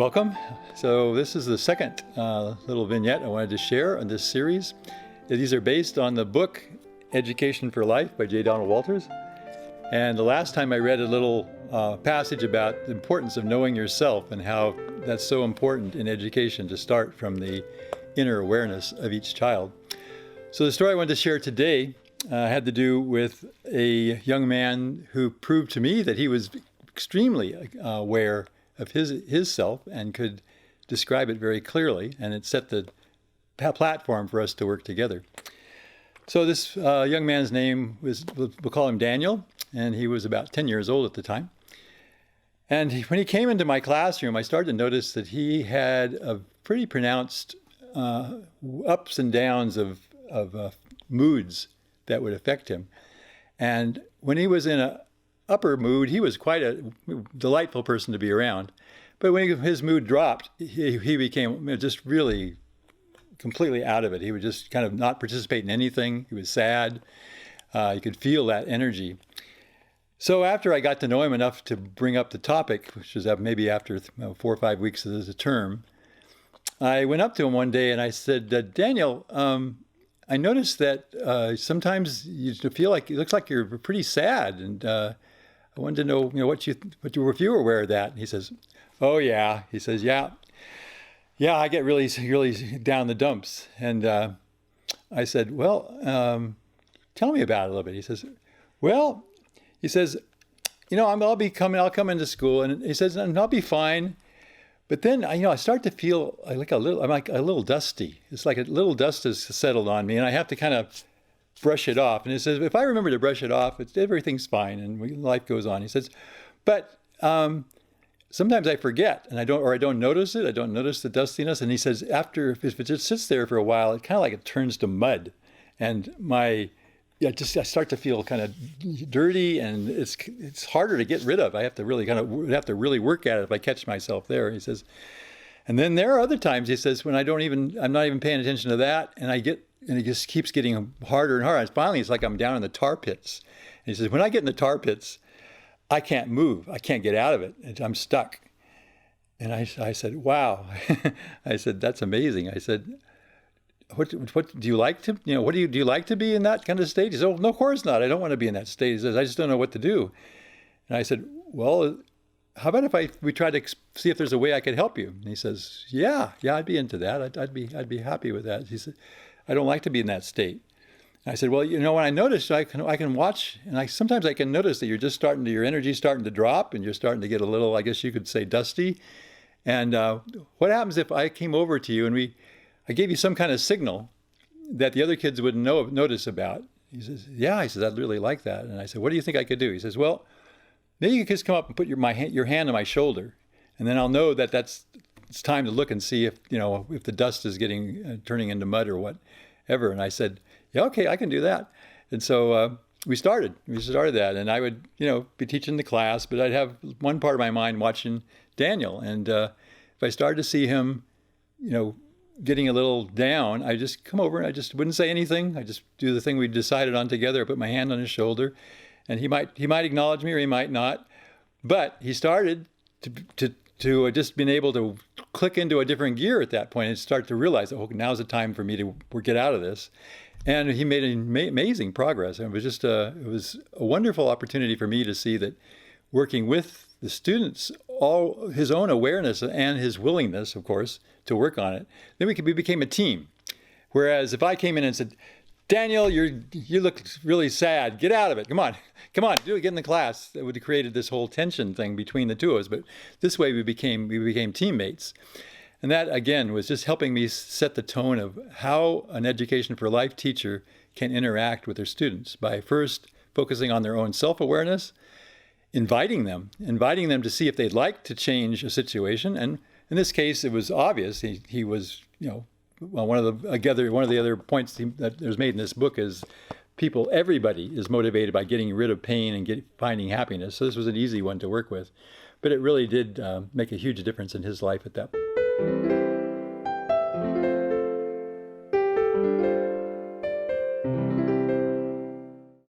Welcome. So this is the second little vignette I wanted to share in this series. These are based on the book Education for Life by J. Donald Walters. And the last time I read a little passage about the importance of knowing yourself and how that's so important in education to start from the inner awareness of each child. So the story I wanted to share today had to do with a young man who proved to me that he was extremely aware of his self and could describe it very clearly, and it set the platform for us to work together. So this young man's name was, we'll call him Daniel, and he was about 10 years old at the time. And when he came into my classroom, I started to notice that he had a pretty pronounced ups and downs of moods that would affect him. And when he was in a upper mood, he was quite a delightful person to be around. But when his mood dropped, he became just really completely out of it. He would just kind of not participate in anything. He was sad. You could feel that energy. So after I got to know him enough to bring up the topic, which was maybe after 4 or 5 weeks of the term, I went up to him one day and I said, Daniel, I noticed that sometimes you feel like, it looks like you're pretty sad, and I wanted to know, if you were aware of that. And he says, "Oh yeah." He says, "Yeah, I get really, really down the dumps." And I said, "Well, tell me about it a little bit." He says, "Well," he says, I'll come into school," and he says, "and I'll be fine. But then, I start to feel I'm like a little dusty. It's like a little dust has settled on me, and I have to kind of brush it off." And he says, "If I remember to brush it off, everything's fine, and life goes on." He says, "But sometimes I forget, and I don't notice it. I don't notice the dustiness." And he says, if it just sits there for a while, it kind of like it turns to mud, and I start to feel kind of dirty, and it's harder to get rid of. I have to really work at it if I catch myself there." He says, "And then there are other times," he says, "when I'm not even paying attention to that, and it just keeps getting harder and harder. And finally, it's like I'm down in the tar pits." And he says, "When I get in the tar pits, I can't move. I can't get out of it. I'm stuck." And I said, "Wow." I said, "That's amazing." I said, What do you like to, do you like to be in that kind of state?" He said, "Oh, no, of course not. I don't want to be in that state." He says, "I just don't know what to do." And I said, "Well, how about if we try to see if there's a way I could help you?" And he says, yeah, I'd be into that. I'd be happy with that." He said, "I don't like to be in that state." And I said, "Well, when I notice, I can watch, and sometimes I can notice that you're just your energy's starting to drop, and you're starting to get a little, I guess you could say, dusty. And what happens if I came over to you and I gave you some kind of signal that the other kids would notice about?" He says, "Yeah." He says, "I'd really like that." And I said, "What do you think I could do?" He says, "Well, maybe you could just come up and put your hand on my shoulder, and then I'll know that it's time to look and see if the dust is turning into mud or whatever." And I said, "Yeah, okay, I can do that." And so we started that, and I would be teaching the class, but I'd have one part of my mind watching Daniel, and if I started to see him getting a little down, I just come over and I just wouldn't say anything. I just do the thing we decided on together. I put my hand on his shoulder, and he might acknowledge me or he might not. But he started to just being able to click into a different gear at that point and start to realize, oh, now's the time for me to get out of this. And he made amazing progress. And it was a wonderful opportunity for me to see that working with the students, all his own awareness and his willingness, of course, to work on it, then we became a team. Whereas if I came in and said, "Daniel, you look really sad. Get out of it. Come on, do it. Get in the class." It would have created this whole tension thing between the two of us. But this way, we became teammates, and that again was just helping me set the tone of how an Education for Life teacher can interact with their students by first focusing on their own self-awareness, inviting them to see if they'd like to change a situation. And in this case, it was obvious. He was, one of the other points that was made in this book is everybody is motivated by getting rid of pain and finding happiness. So this was an easy one to work with, but it really did make a huge difference in his life at that point.